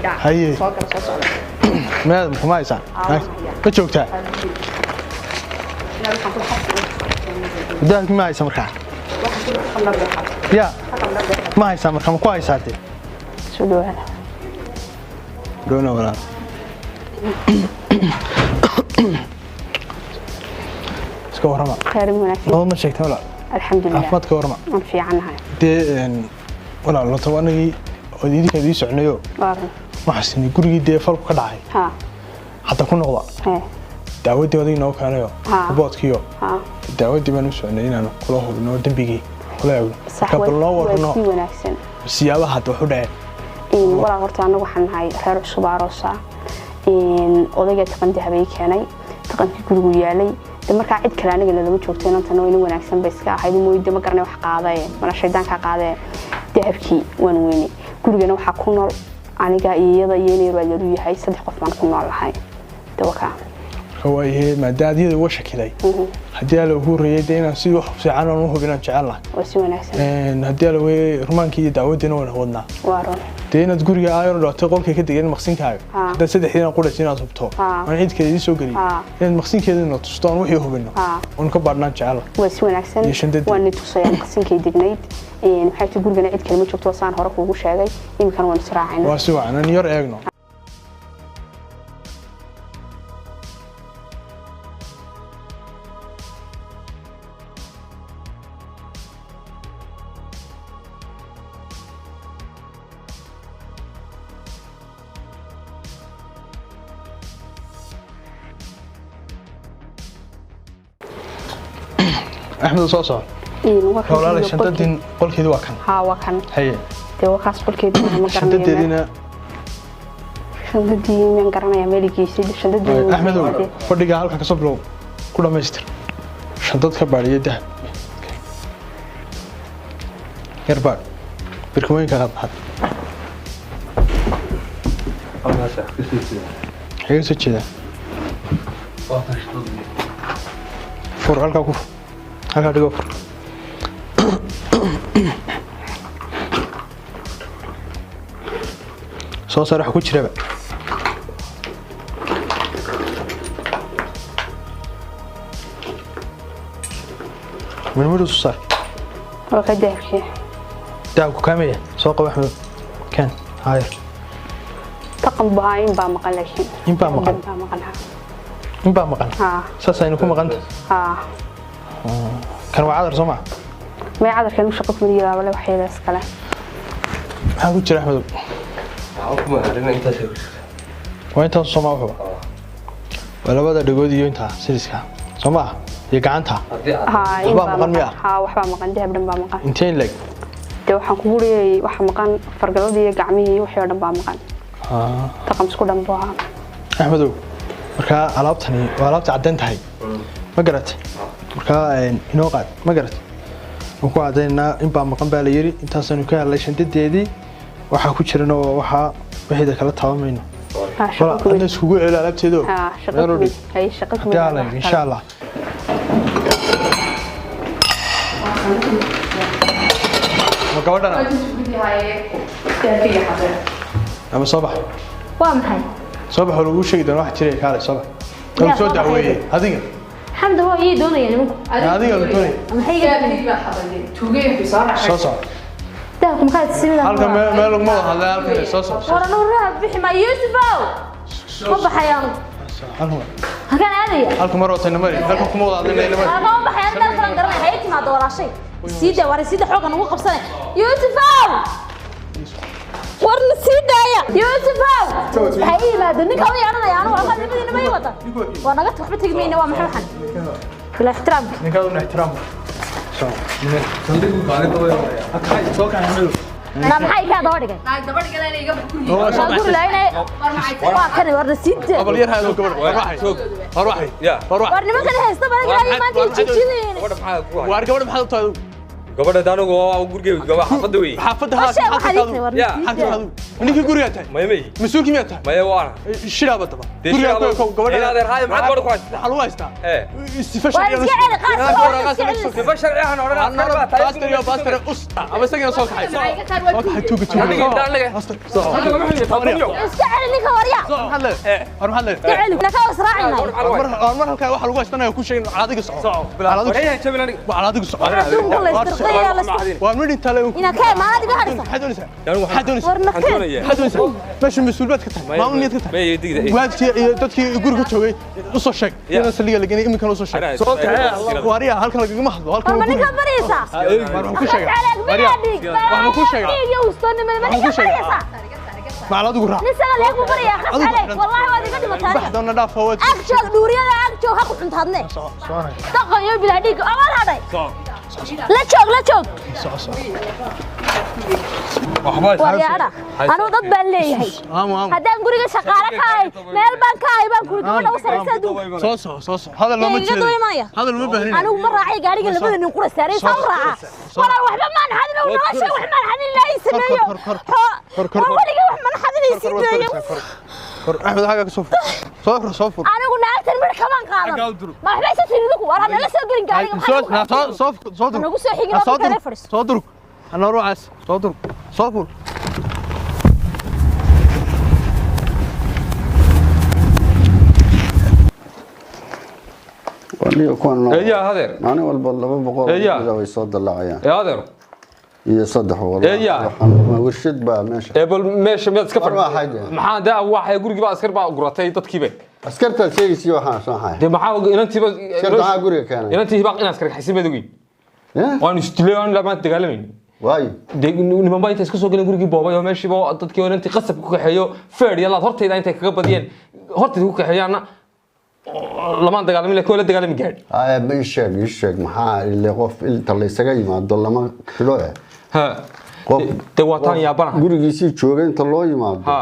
هاي ما ما يسان بتشوكتها ده ما يسان مركان يا ما يسان مركان كويس هاتي شو هذا دونا ولا اسكو ورما خير مناسب والله ما شيكت ولا الحمد لله عفمتك ورما في عنها دي ولا لو تواني وديدي كدي سعنيو ما حسني غريغي دي فالك كدعay ها حتى ku noqda daawadii wadii noo kaanayo boodkiyo daawadii baan u socnay inaan kula hubno dambigii kula eegno ka loo warno si wanaagsan siyaabaha hadda wuxuu dhacay walaa horta anagu waxaan nahay reer cusub aroosa odayga taqanti habay keenay taqanti gurigu yaalay marka cid kale aniga lama joogto inaan inuu wanaagsan bay iska ahayd mooyde ma garanay wax qaaday mana shaydaanka qaaday dahabkii waan weynay gurigana waxa ku nool aniga iyada inay raadiyadu yahay saddex qof baan ku noolahay dawaka هواي ما دادي وش كذا هدي له هو ريد إن سيد واحد ساعنا ونوه بينا نجعله وسوي نفسه هدي له رومان كي دعوتنا ونهودنا وارون دينا تقول يا أيرون لا تقول كي كده يعني مخسين كايو ده سيد حين أقول لك أنا صبته أنا عيد كده يسوق لي يعني مخسين كده إنه تستان وحيه هو بينا ونكبرنا نجعله وسوي نفسه وأن تصير مخسين كده جنيد يعني حيث تقول جنا عيد كلمة شفت وصان هرق ووش هذا يمكن ونسرعين وسوي أنا نير أجنو أحمد صوصة. والله شنطتين قل كذا وكان. ها وكان. هي. ده وكاس قل كذا ما قرنا. شنطتين. شنطتين من قرنا يا ملكي سيد شنطتين. أحمد فردي قال لك كسب له كله ماستر. شنطتك بعديه ده. يربع. بركوين كذا بعد. الله يسعدك. هي سكتة. فور قال كوف. هذا دقوق صوص راح كوتش ربع من وين صار وكده شيء داكو كامية سوق أحمد كان هاي تقم بهاين بامقلشين إن بامقل إن بامقل ساسا إنكم مقنت كانوا عادر سمع ما عادر كانوا شقق مديرة ولا وحيدة اسكلا maxaa ku jira Axmed kuma arina inta soo waa inta Soomaa wuxuu labada dhagood iyo inta siriska Soomaa iyo gacanta waxba maqan dahab dhan baa maqan inteen leg de waxaan ku guriyay waxa maqan fargalada iyo gacmihii iyo wixii dhan baa maqan taqam isku dhan baa Axmed marka alaabtani waa alaabta cadan tahay ma garat marka inoo qaad ma garat ku cadeynaa in baa maqan baa la yiri intaasanu ka helay shantadeedii waxa ku jirana waxa wixii kala taabamayno wala isku ceel alaabteedo hay shaqo yalla insha Allah ma gabadhana ama sabax waa maxay sabax lagu sheegay wax jiray kale sabax oo soo daaweeyay adiga حمد هو إيه دونه يعني ممكن هذه قال دونه ما هي قال توجيه في صار صوصة ده كم كانت السنة هالكم ما لهم موضوع هذا هالكم صوصة ورا نورها بحي ما يوسف أو ما بحيان هالهم هكان هذه هالكم مرة تنمري هالكم موضوع هذا اللي نمري أنا ما بحيان ده الفرن قرنا حياتي ما دورا شيء سيدة ورا سيدة حوجا نوقف سنة يوسف ورنا سيدة يا يوسف هاي ما دنيك أوي أنا والله نبي نبي وطن وأنا قلت وحبت تجمعين نوام محمد بلا احترام نكادون احترام صندوق قاعد طويل أكيد سوق عن عمله أنا محي كذا ورقة دبر قال لي قبل كل هو أقول له أنا كان ورنا سيدة قبل يرها هذا قبل روحي روحي يا روحي ورنا ما كان هيستبر قال لي ما أنت تشيلين وأرجع وأنا محل طايو gabadha daanagu waa gurigeyga gabadha xaafadda weey xaafadda Washee waxaa liitay war Ya. ninka guriga tahay mayay masuulkii miyaa tahay maya waana shiraaba daba guriga gabadha ina adeer haay maxaad gabadha ku haystaa waxa lagu haystaa ee sifa waa sharci iska celi qaas sifa sharci ahaan oranaa baastar usta ama isaga soo kaxay soo kaxay tuuga aniga intaan laga iska celi ninka warya war maxaa iska celi naka wasraacina mar halka waxa lagu haystaa ku sheegin caadiga soco wareeyay jabin aniga waa caadiga soco adduunku la istirqaya la waa midin tale ina ka maanad iga hadhisa xadoonisa war nakeen xadoonisa meesha mas'uuliyad ka tahay maamul niyad ka tahay maya digda waadkii iyo dadkii guriga joogay u soo sheeg inaan saliga lageynay iminkan u soo sheeg soo kaxee wariya halkan lagama hadlo halkan ma ninka baraysa waxaan ku sheegay wariya waxaan ku sheegay iyo ustoon ma ninka baraysa macalad ugu raac nisaga leeyahay baraya khas عليك والله waad iga dhimataa baxdana dhaaf fawad agjoog dhuuriyada agjoog ha ku cuntaadne taqo iyo bilaadhiga amal haday la joog waryaada anu dad baan leeyahay hadaan guriga shaqaale ka ahay meel baan ka ahay baan guriga gabadha u sareysaa duu soo hadal lama jeedo hadal ma baahnina anu ma raacay gaariga labada nin qura saaray soo raaca wala waxba ma hadin oo nolosha wax ma hadin la ismeeyo waliga wax ma hadin ismeeyo أحمد حاجة صفر أنا قلنا أكثر من كمان قادم ما حبيت تفيدك وأنا لا سأقول إنك أنا صفر أنا قصة حقيقة ما تنفرس صدرك أنا أروح عس صدرك صفر واللي يكون يا هذير أنا والله بقول إذا يصد الله عيان يا هذير يصدح والله يا ورشد بقى ماشي قبل ماشي ما تسكفر ما حاجة maxaa daa waxa guriga ba askar ba guratay dadkiiba askarta sheegaysi waxaan soo haay de maxaa inantii ba shirta guriga keenay inantii ba in askar xisib madowin waan istilaan lama dagaalamin waayo de niman ba inta iska soo galeen gurigii boobay oo meeshii ba dadkii inantii qasab ku kaxeeyo feer yalla hortayda intay kaga badiyeen hortayda ku kaxeeyana lama dagaalamin la koola dagaalami gaad ay ma sheeg maxaa ilaa qof inta la isaga yimaado lama kilo ha de wataan yaabana gurigiisii joogay inta loo yimaado ha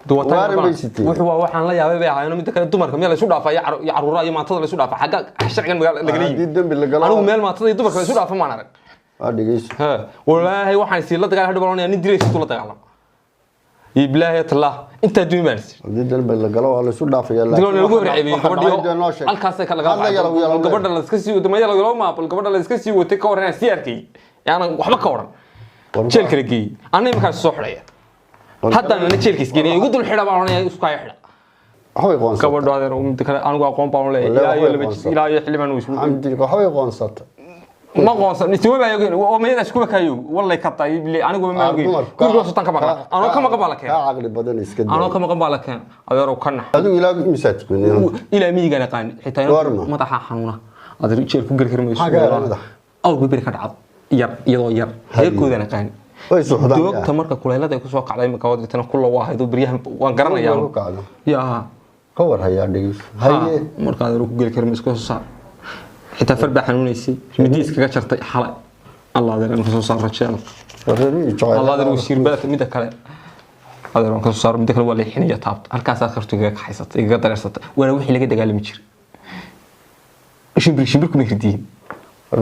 wuxuu waxaan la yaabay bay ahaayeen mid kale dumarka meel isu dhaafay caruura iyo maantada la isu dhaafay xagga sharcigan magaalada laga leeyahay anigu meel maantada iyo dumarka la isu dhaafay maan arag dhigeyso ha wallaahi waxaan si la dagaal hadhow nin diraysto la dagaalamo iblaahi tallah inta duumaan hadii dalba la galo waa la isu dhaafay la diloon lagu reebay gabadhiyo halkaas ay kala galaan gabadha la iska sii wado ma yalo maapul gabadha la iska sii watay ka waran siyaarkii yaana waxba ka waran jeel kala geey anay markaa soo xidhay hadda ana jeelkiis geeyay ugu dul xidha baan oranay isku ay xidha waxay qoonsan gabadho adeer mid kale anigu aqoon baan leeyahay ilaa iyo xilliban uu isku xamdi waxay qoonsata ma qoonsan isoo baa yogeen oo meeyada isku bakayo wallahi ka taay anigu ma ogeen guriga soo tan ka maqla anoo ka maqan baa la keenay aqli badan iska daa anoo ka maqan baa la keenay adeer oo kana adigu ilaa misaad ku ilaa miyiga la qaan xitaa madaxa xanuuna adeer jeel ku gargarmayso aw bibir ka dhacdo iyadoo yar heerkooda la qaan way suuxdaan doogta marka kuleelada ay ku soo kacday ma kawad tan kullu waa haydo bariyahan waan garanayaa ya ka war hayaa dhigis haye marka aad ku gal karmis ku soo saar xitaa farba xanuunaysay midiis kaga jartay xalay allah adeer ku soo saar rajaan allah adeer uu siir baad mid kale adeer ku soo saar mid kale waa leexinaya taabta halkaas aad kartiga ka haysatay iga dareersatay wala wixii laga dagaalami jiray shimbir ku meherdiin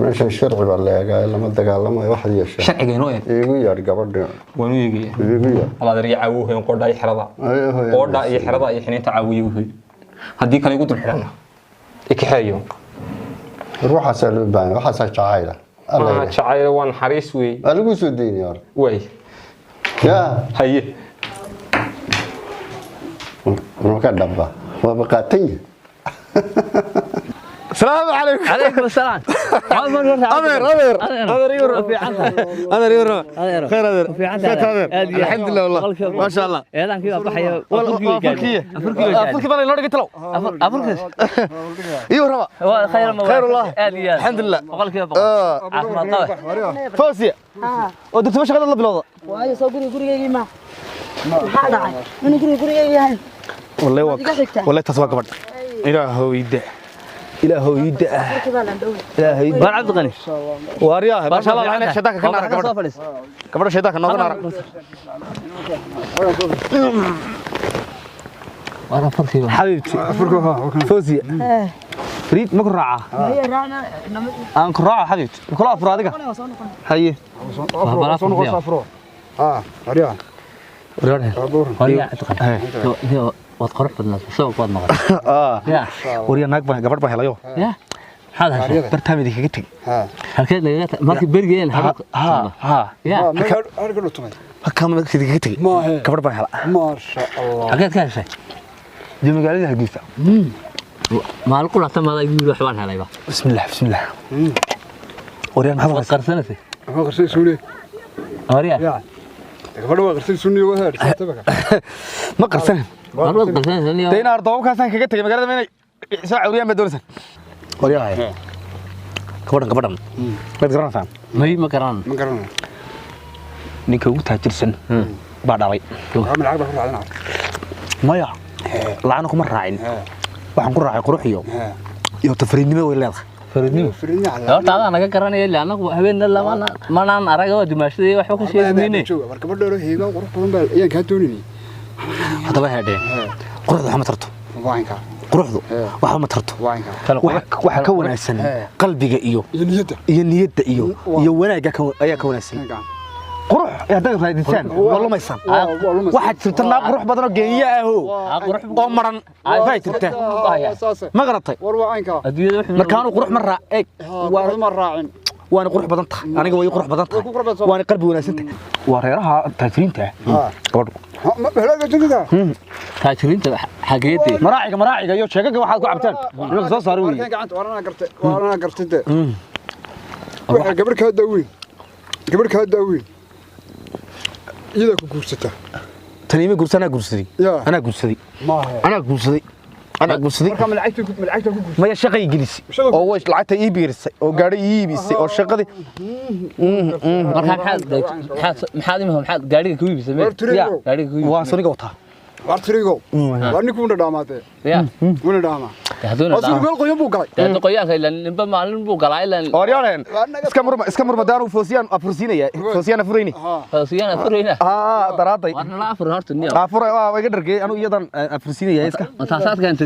meesha sharci baa leeyahay lama dagaalamayo wax yeesha sharciga inoo igu yar gabadha waan u yeegay igu yar allah adeer yaawuheen qodha iyo xirada qodha iyo xirada iyo xiniinta caawiyo hadii kale igu dul xirana ikixayo ruuxa loo baahan waxa jacayla Allah jacayla waan xariis weey lagu soo deeyay way ya haye marka dabba waa baqaatay السلام عليكم. عليكم السلام. أمير يورو في عنها. أمير يورو. خير أمير. في عنها. الحمد لله والله. ما شاء الله. إذا كذا بحيا. أفريقيا. أفريقيا بلا لوري قلت له. أفريقيا. يورو. خير الله. خير الله. الحمد لله. وقال كذا. عثمان طه. فوزية. ودكتور مش قادر الله بلوضة. وهاي صوبري قرية ما. هذا عين. من قرية هاي. والله تسوق قبل. إلى هو يدع. إلهو يدع إلهو يدع وأنا عبد الغني وارياه ما شاء الله عليك شداك كنا كبر شداك نوغنا حبيبتي فوزي فريد ما كراعة أنا كراعة حبيبتي كل أفرادك هاي بلا صفرو وريا وريا وتقرب بدنا سو قد ما يا وريا ناق بقى قبل بقى هلايو يا هذا برتامي ديك كتي halkee laga markii bergeen ya argalo tumay كم كذي كتي كبر بقى هلا ما شاء الله halkee ka heshay dii magaalada Hargeysa ما الكل حتى ما يقول حوان هلايبا بسم الله بسم الله وريا هذا قرسنتي ما قرسي سوري وريا يا gabadha waa qarsan sunni waa heer sabaka ما قرسن ما قرسن تين أرضه كاسن كذي تيجي مقالة مني ساعة وريا بدورسن وريا هاي كبرنا ما تقرأنا فهم ما قرأنا نيكو تاجرسن بعد علي عامل عقبة كل عادنا ما يا لعنكم الراعين وحنقول راعي قروحيو يو تفريدني ولا فريني على هذا أنا كراني اللي أنا هبين لا ما أنا أراجع دمشق وحوك شيء مني gabadha heega qurux badan baa ayaan ka doonini هذا واحد قروحه حما ترتو waanka قروحه وحما ترتو waxa ka wanaagsan qalbiga iyo niyadda iyo wanaaga ayaa ka wanaagsan qurux hadday raadisaan wallo maysan waxa jirta naag qurux badan oo geeyo ah oo maran ay jirta ma garatay war waanka markaan qurux ma raac ma raacin وانا قروح بدنت aniga way qurux badanta waana qalbi wanaagsan waa reeraha taajiriinta gabadhu ma helada jidida taajiriinta xageede maraaciga iyo sheegaga waxa ku cabtaan nimanka soo saaray weey gacanta warana gartay waxa gabar ka daawin iyada ku guursata taniima guursanaa guursaday ana guursaday marka malacagta ku guursaday ma shaqay gelisay oo way lacagta ii biirisay oo gaari ii iibisay oo shaqadii marka maxaad gaariga ku iibisay gaariga ku waa soniga wataa wartrigo warni ku dhamaatay wala dhama haduu meel qoyan buu galay dadka qoyanka ilaa nimba maalin buu galay ilaa oryaalen iska murma daanu foosiyaan afursiinaya foosiyana daraaday warna la afur horta niyo afur waa iga dhargay anu iyadan afursiinaya iska taasaadka inta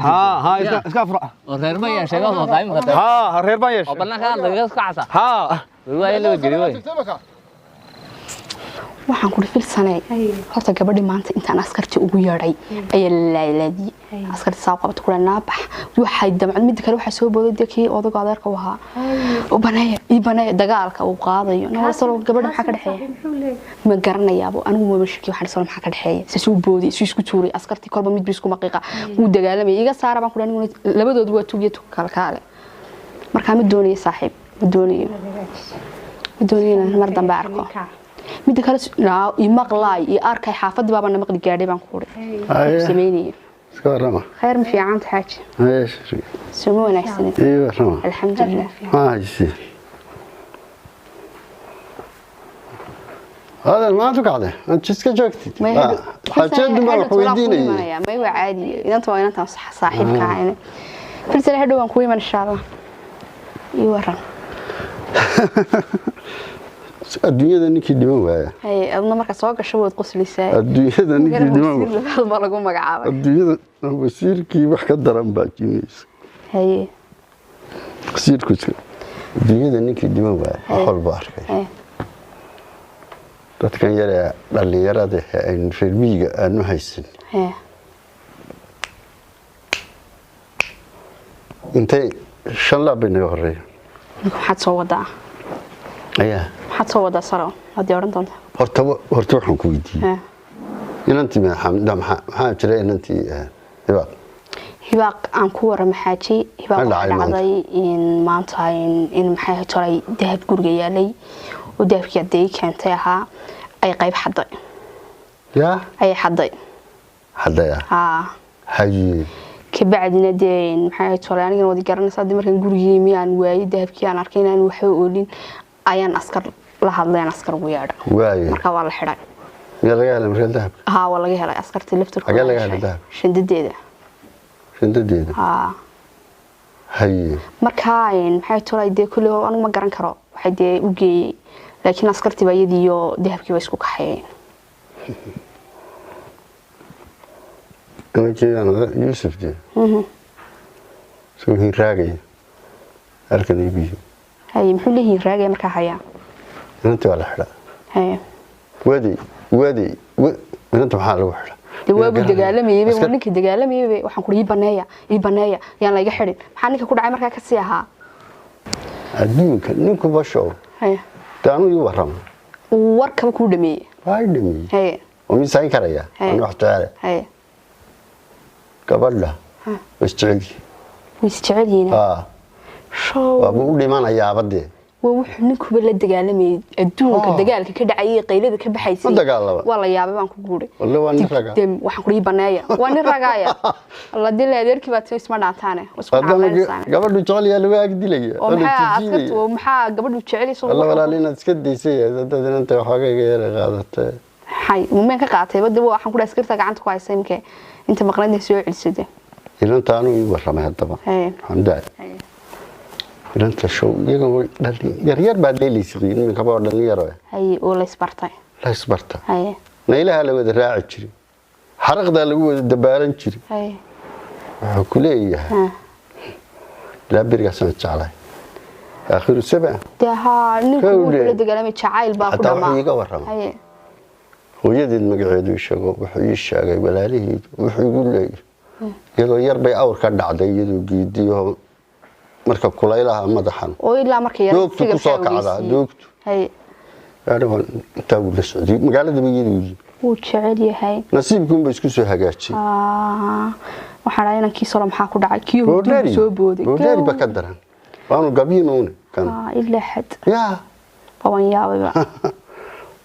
iska afur reer ma yeeshay oo daayim ka reer ma yeeshay bannaanka laga iska casa waa la geliyo waxaan ku filsanay horta gabadhi maanta intaan askartii ugu yeeray ayaa laaladii askartii soo qabta kula naabax waxay damcad mid kale waxa soo booday dadkii odaga adeerka wahaa oo banay dagaalka uu qaadayo noo soo gabadha waxa ka dhaxeeya ma garanayaabo anigu ma mashaki waxa soo maxaa ka dhaxeeya soo booday isku tuuray askartii kolba mid bisku maqiiqa uu dagaalamay iga saara baan ku dhaanigu labadoodu waa tuugiyo kale marka ma doonayo saaxiib ma doonayo mar dambe arko mid kale imaqlay iyo arkay xaafadii baaba namaqli gaadhay baan ku qoray sameeyay iska rama khayr ma fiican tahay ايش سمو wanaagsan ايوه رما الحمد لله ماشي هذا ما تقعده انت اسكا جوجتي حاجه ما ويديني ما هو عادي اذا انت صاحبك يعني في سنه هدو بان كويما ان شاء الله يورا adduunyada ninkii dhiman waaya adna marka soo gasho wad qoslaysaa adduunyada ninkii dhiman waaya baa lagu magacaabay adduunyada wasiirkii wax ka daran baa jimaysa wasiirku adduunyada ninkii dhiman waaya xol baa arkay dadkan yar ee dhalinyarada aynu reer miyiga aanu haysan intay shan laab bay naga horeeyeen maxaad soo wadaa maxaad soo wadaa saro hadii oran doonta horta waxaan ku weydiiyey inantii maxaa jira inantii hibaaq aan ku warama xaaji hibaaq dhacday in maanta in maxay tahay dahab guriga yaalay oo dahabkii aday keentay ahaa ay qayb xaday ay xaday haye kabacdina deen maxay tahay aniga wadi garanaysaa markan gurigii miyaan waayay dahabkii aan arkay inaan wax oolin ayaan askar la hadleen askar ugu yeedha marka waa la xiray ya laga helay markaa dahab waa laga helay askartii laftirkooda laga helay dahab shandadeeda haye marka maxay tahay dee kulli anigu ma garan karo waxay dee u geeyay laakiin askartii baa iyadii iyo dahabkii way isku kaxeeyeen أنا جينا يوسف جي سو هي راجع halkan iibiyo hay muxuu leeyahay raagay markaa haya inta wala xidha hay wadi inta maxaa lagu xidha dawaabu dagaalamay waa ninkii dagaalamay waxaan ku ii baneeya yaan la iga xidhin maxaa ninka ku dhacay markaa ka sii ahaa adduunka ninku basho hay taanu ii waram warkaba ku dhameeyay waa dhameeyay hay oo miisaan karaya aan wax taale hay gabadha wistaceliina waa u dhimanayaa badde waa wuxuu ninkuba la dagaalamay adduunka dagaalka ka dhacay qaylada ka baxaysay waa la yaabay baan ku guuray wallahi waa nin raga waxaan ku ii baneeya waa nin ragaaya alla dilay adeerkii baad isma dhaantaane gabadhu jecel yaa lagu ag dilaya maxaa gabadhu jecel soo wallahi walaalina iska deysay dadana inta waxaaga iga yar qaadatay hay mumeen ka qaatay badda waxaan ku dhaaskarta gacanta ku haysay imkee inta maqnaydna soo celisay inta aanu ii waramay hadaba xamdaa inta show yar baa leelisay in ka baa dhalinyaro hay oo la isbartay hay naylaha la wada raaci jiray xaraqda lagu wada dabaaran jiray hay waxa ku leeyahay la birgasan jaclay akhiru sabaa daha ninku la dagaalamay jacayl baa ku dhamaa hay hooyadeed magaceedu sheego wuxuu ii sheegay walaalihiid wuxuu igu leeyahay iyadoo yar bay awr ka dhacday iyadoo geediyo marka kulaylaha madaxan oo ilaa markay yar doogtu ku soo kacda doogtu hay yaadaba inta uu la socday magaalada bayidii uu jecel yahay nasiibkun bay isku soo hagaajiyay waxa raayna kiisoo maxaa ku dhacay kii soo booday go'daari ba ka daran waanu gabiinoon kan ilaa xad ya waan yaabay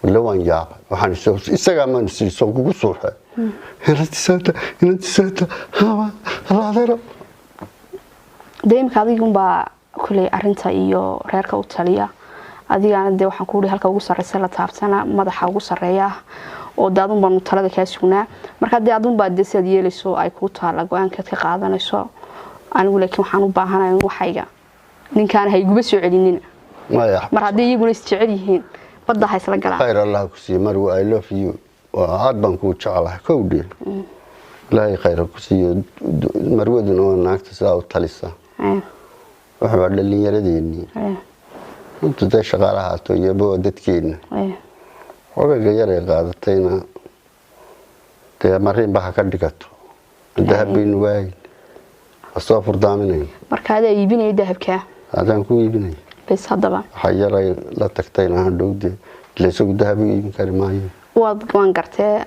wala waan yaabay waxaan soo isaga ma nasiiso kugu suuxay inantisaata hawa raadero deemka adigu baa kulay arinta iyo reerka u taliya adigana de waxaan ku halka ugu sarreeyay la taabtana madaxa ugu sareeya oo daadun baan talada ka sugnaa marka daadun baa deesad yeelayso ay ku taala go'aanka ka qaadanayso anigu laakiin waxaan u baahanahay waxayga ninkaan hay guba soo celinin mar haddii iyagu is jecel yihiin badda ha isla galaan khayr allah ku sii mar I love you aad baan ku jecelahay kowdii ilaahay khayr ku siiyo marwaduna waa naagta sida u talisa waxa waa dhalinyaradeenii inta day shaqaalaha to yabo dadkeena ogaga yar ay qaadatayna de marin baa ka dhigato dahabin waay asoo furdaaminay marka aad iibinay dahabka adan ku iibinay bas hadaba xayaray la tagtayna dhowde leeso dahab iibin kari maayo waan gartay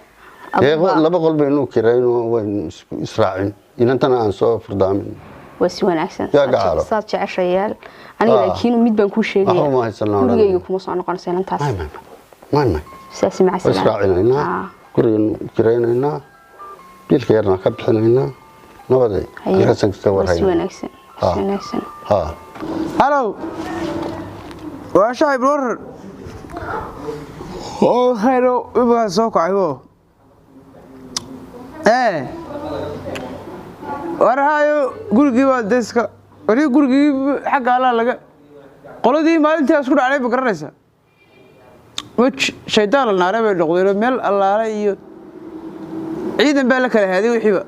laba qol baynu kirayno waan israacin inantana aan soo furdaamin wasi wanaagsan saad jeceshayaal aniga laakiin mid baan ku sheegay gurigayga kuma soo noqonaysa inantaas ما ساسي مع السلامة إسرائيلنا كورين كرينا بيلك يرنا كبحنا نبضي الحسن كتور هاي ونكسن ونكسن هلو واشاي برور oo khayro iba soo kacay warahayo gurigii waa deeska wari gurigii xagga ala laga qoladii maalintii isku dhacay ba garanaysa waj shaydaan la naaray bay noqdeen meel allaale iyo ciidan baa la kala haaday wixiiba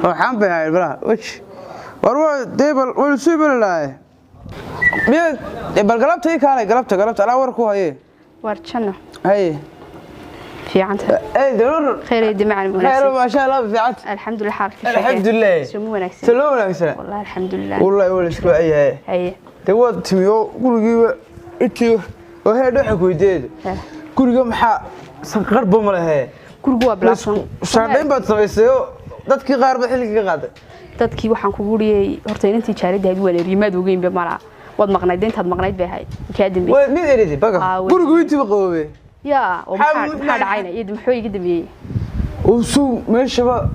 waxaan bay hay baraha waj warwa deebal wal suubalay miya balgalabtay kaalay galabta ala war ku haye warjana haye fiicanta دور خير يدي مع المناسب خير ما شاء الله فيعت الحمد لله حالك الحمد لله سمو ونكسن سلو ونكسن والله الحمد لله والله ولا اسكو اي تود تميو غرغيبا انتي وهي دخ ويديد غرغا maxaa sanqarba ma lahayn gurgu waa blaasan shaadeen baad sameeyay dadkii qaar ba xilliga qaaday dadkii waxaan ku guuriyay horta intii jaaridaad wala riimaad ugeyn ba mala wad maqnayd intaad maqnayd bay ahayd ka dambeeyay way mid eridi baga gurgu intii qabay يا ومحاد عينه يد محوي قدمي وسو ماشي بقى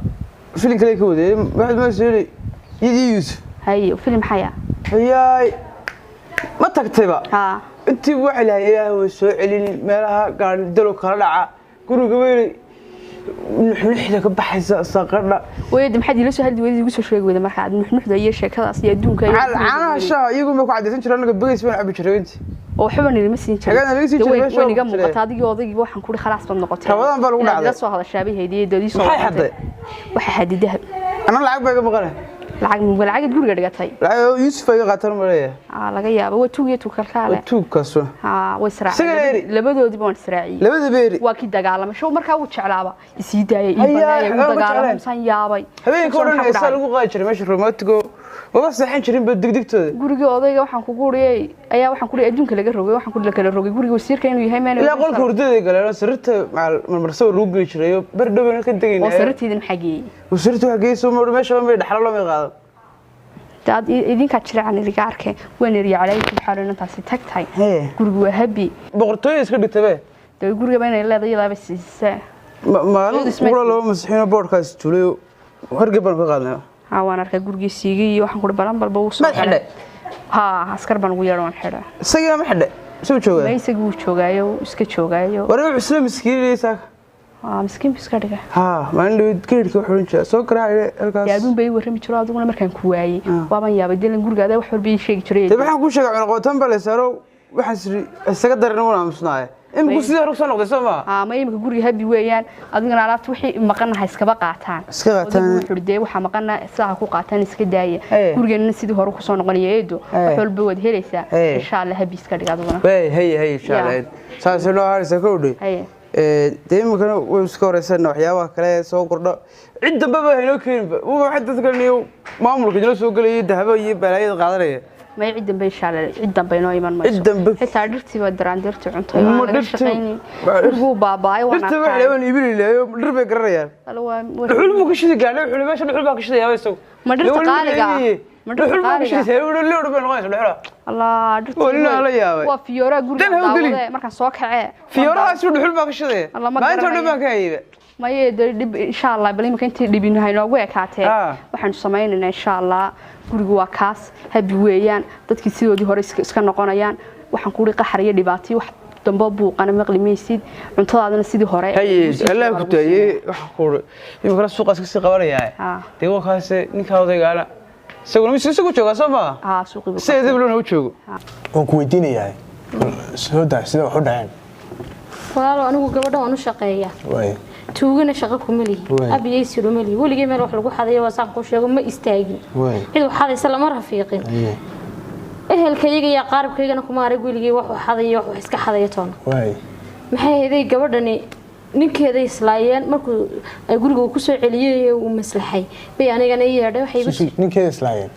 فيلم كده كده واحد ما يسوي يدي يوسف هاي فيلم حياه هياي ما تكتبها ها انت وعلى الهي وسو علين meelaha gaar dalo kala dhaca guriga weey nuxnuxda ka baxaysa saqarna weed maxad ila soo hal weed igu soo sheegay weed marka nuxnuxda iyo sheekadaas iyo adduunka iyo ana shaa iyagu ma ku cadeysan jiraan anaga bageys baan cabi jiray intii oo xubin ilma siin jiray wayniga muuqata adigii odaygi waxaan ku khalaas bad noqotay tawadan baa lagu dhacday soo hadashaa bay heediyay dadii soo waxa xaday waxa xadidaha ana lacag baa iga maqan lacag guriga dhigatay Yusuf ay qaataan mareeya laga yaabo waa tuug iyo tuug kale tuugkaas way israacay labadoodii baan israacay labada beeri waa ki dagaalamay show markaa uu jeclaaba isii daayay uu dagaalamay san yaabay habeenkii oo dhan aysan lagu qaadi jiray meesha romantigo wada saxan jirin bad digdigtooda guriga odayga waxaan ku guuriyay ayaa waxaan ku adduunka laga rogay waxaan ku kala rogay guriga wasiirka inuu yahay meel ilaa qolka hurdada galeen sirta marmarso lagu geey jiray bar dhaweyn ka dagayna oo sirtiidin xagee wasirtu xagee soo mar meesha ma dhaxlo lama qaado dad idinka jiraan idiga arkay waan riyo calay ku xarina taasi tagtay guriga waa habi boqortooy iska dhigtabe day guriga bayna leedahay siisa maalin qura loo masxiino boardkaas tuulayo hargaban ka qaadnaa waan arkay gurigiisii iyo waxaan ku balan balba uu soo xidhay askar baan ugu yeeran xidhay isaga ma xidhay soo joogaa isaga uu joogaayo iska joogaayo wareey isla miskiinaysa miskiin biska dhiga maalin geedka wuxuu oran jiray soo garaacay halkaas yaadun bay warrami jiro aduguna markaan ku waayay waaban yaabay dilan gurigaada wax walba ii sheegi jiray waxaan ku sheegay cunaqootan bale saaro waxaan isaga daran una aamusnaaye imku sidii hore soo noqday Soomaa ma imka guriga habi weeyaan adigana alaabta wixii maqanahay iska qaataan wuxuu dhigay waxa maqana saxa ku qaataan iska daaya gurigeena sidii hore ku soo noqonaya eedo wax walba wad helaysaa insha Allah habi iska dhig aduguna hay insha Allah saas loo harisa ku dhig deemkana way iska horeysana waxyaabaha kale soo kordho cid dambaba hayno keenba waxa dadka niyo maamulka jiro soo galay dahaba iyo balaayada qaadanaya ما يعدم بيشال عدم بينو يمن ما حتى درتي ودران درتي cunto ma shaqeynay ugu baabay wana dirta wax leewan iibin leeyo dirbe garayaan xul mu ka shidi gaadhay xul meesha xul baa ka shidaya bayso ma dirta qaaliga ma dirta qaaliga leeyo baan qoys dhexra Allah dirta wala la yaabay waa fiyoora guriga daawada markaan soo kacay fiyooraha isku xul baa ka shidaya ma inta dhibaan ka hayba ما يدري إن شاء الله بلي ممكن تدبين هاي نوعه كاتة وحن سمعنا إن شاء الله قرقوا كاس هبويان تذكر سيدو دي هوريس كان نقانيان وحن قولي قحرية دباتي وح تنبابو أنا مغلي ميسيد عن طلع هذا السيدو هوري هاي الله كتير وحقول يمكن السوق أسكسي قبري هاي تيجوا كاس نكاو ده قال سوق مش سوق شو كاسبا سوق سيد بلون هو شو وكويتيني هاي سودا سيدا وحدين والله أنا وقبضه أنا شقية توجنا شقة كملي أبي يصير ملي ولقي مروح لقو حدا يواسق كوشة ما يستاجي إذا حدا سلام رفيقين إيه الكيجي يا قارب كيجي أنا كماري ولقي واحد حدا يروح يسك حدا يتون محي هذي قبضني نك هذي إسلايان مركو يقولوا كوسع عليه ومسلحي بيعني أنا يرد وحي بس نك هذي إسلايان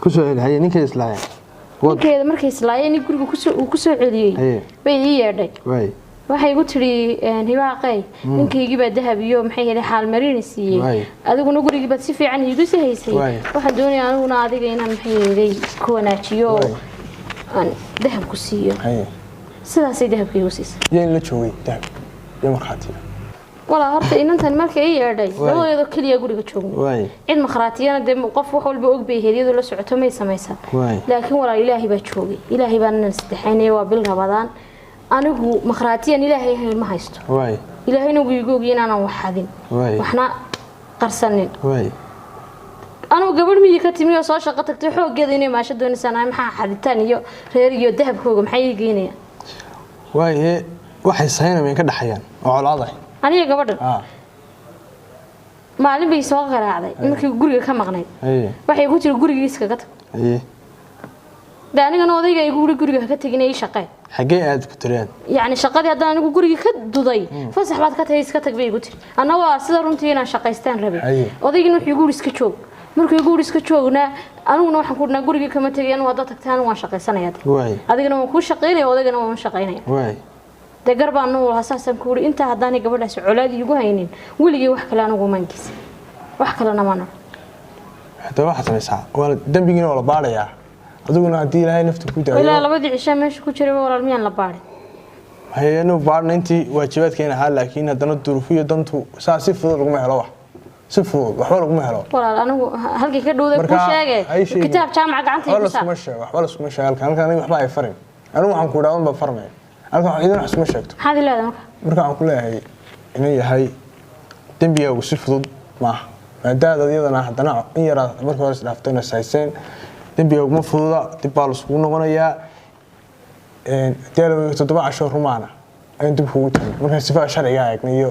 كوسع عليه نك هذي إسلايان نك هذا مركو إسلايان يقولوا كوسع عليه بيرد waxay igu tiri hibaaqay ninkaygi baa dahab iyo maxay helay xaal marinaysiiyay adiguna gurigi baad si fiican igu sahaysay waxaan doonayaa aniguna adiga inaan maxay helay ku wanaajiyo aan dahab ku siiyo sidaas ay dahabkii u siisay yeen la joogay dahab iyo marxaatiya wala horta inantan markay ay yeedhay labadooda kaliya guriga joognay cid makhraatiyana de qof wax walba og bay heediyadu la socoto may samaysan laakiin wala ilaahi baa joogay ilaahi baa nan sadeexaynay waa bil Ramadaan anigu makhraatiyan ilaahay hay ma haysto ilaahayna wuu igu ogyahay inaan wax xadin waxna qarsanin anigu gabadh miyii ka timi oo soo shaqo tagtay xoogeeda inay maasha doonaysan maxaa xaditaan iyo reer iyo dahabkooga maxay iigeynayaan waxay saynayeen ka dhaxayaan oo colaaday aniga gabadhan maalin bay soo qaraacday markii guriga ka maqnayd waxay ku jira gurigiisa ka tag دانينا odayga ay guriga ka tagin ay shaqay xagee aad ku tireen yaani shaqadii hadaan anigu guriga ka duday fasax baad ka tahay iska tag bay igu tiri ana waa sida runtii inaan shaqaystaan rabay odaygina wuxuu guriga iska joog markuu guriga iska joogna aniguna waxaan ku dhana guriga kama tagayaan wada tagtaan waan shaqaysanayaa adigana waan ku shaqaynay odaygana waan shaqaynay de garbaan noo hasaasan ku uri inta hadaan gabadhaas culaad igu haynin wiliga wax kale anigu maankiis wax kale nama hada waxa samaysaa wala dambigiina wala baarayaa aduguna hadii ilaahay nafta ku daayo ilaa labadii cisha meesha ku jiray walaal miyaan la baarin hay'anu baarnayntii waajibaadkeena ha laakiin hadana duruufiyo dantu saasi fudud lagu helo wax si fudud wax lagu helo walaal anigu halkii ka dhawday ku sheegay kitaab jaamac gacanta igu saa wala isma sheegal halkan waxba ay farin anigu waxaan ku dhaawan ba farmay halkan idin wax isma sheegto maxaad ilaahay marka aan ku leeyahay inay yahay dambiga ugu si fudud ma maadaada iyadana hadana in yara markii hore isdhaaftayna sayseen dambiga ugu fududa dib baa la isku noqonayaa deelay 7 casho rumaana ay dib ugu tahay marka sifa sharciga eegnayo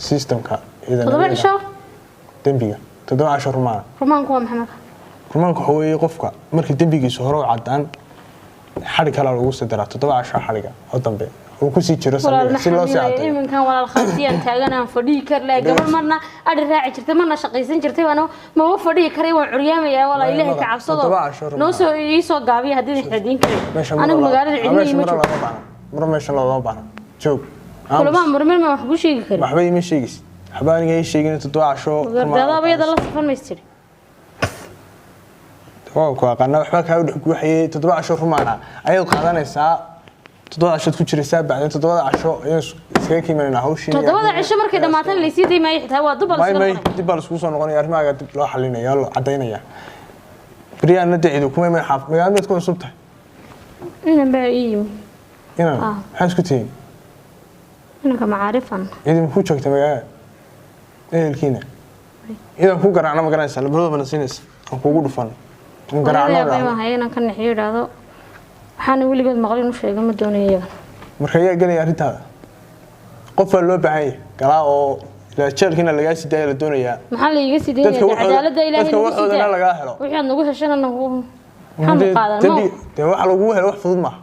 systemka idan 7 casho dambiga 10 rumaan rumaanku waa maxay marka rumaanku waxa weeye qofka markii dambigiisu hore u cadaan xarig kale lagu sadara 17 xariga oo dambe oo ku sii jiro si loo saacido iminkan walaal khaasiyaan taaganaan fadhii kar laa gabar marna adhi raaci jirtay marna shaqaysan jirtay waana ma u fadhii karay waan curyaamaya walaal ilaahay ka cabsado noo soo ii soo gaabiya hadii xidin karay anigu magaalada cidina ma joogo meesha loo baahan joog kulama marmar ma wax ku sheegi karin waxba ima sheegis xabaaniga ay sheegin 17 gardadaba la safan meestir oo ku aqana waxba ka waxay 17 rumaana ayay qaadanaysaa 17 ku jiraysaa bacdan 17 ayay iskaga kiimanayna hawshin 17 markay dhamaataan la sii deeyay xitaa waa dib la isku soo noqonaya arrimaha dib loo xalinayo loo cadeynaya بريان ندعي كم ما يحاف ما قاعد تكون صبته أنا بعيم هنا حاسكتين أنا كمعارفا إذا مفوت شو كتبه إيه الكينة إذا مفوت قرأنا ما قرأنا سلم بروض من السينس مفوت فن قرأنا ما هي أنا كان حير هذا حنا ولي قد مغرين وش يقوم الدنيا مرخيا قال يا ريت هذا قفل اللو بعي قالوا لا شر هنا اللي جالس يدعي الدنيا محل يجلس يدعي عدالة إلهي تذكر أنا لقاه له وحنا نقول هالشيء أنه حمل قادر تبي واحد لقوه له حفظ معه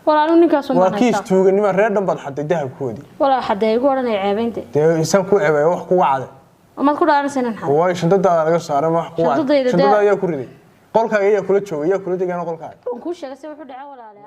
ولا لوني كاسو ما وكيس توجد نما ريدن بعد حتى ده كودي ولا حد يقول أنا عيبين ده إنسان كوع عيب وح كوع عاد وما تقول أنا سنن حد هو إيش أنت على قصة أنا ما كوع شنطة يا كوري قولك هي كل شيء يا كل دي أنا قولك ونكوش يا سوي حد عولا على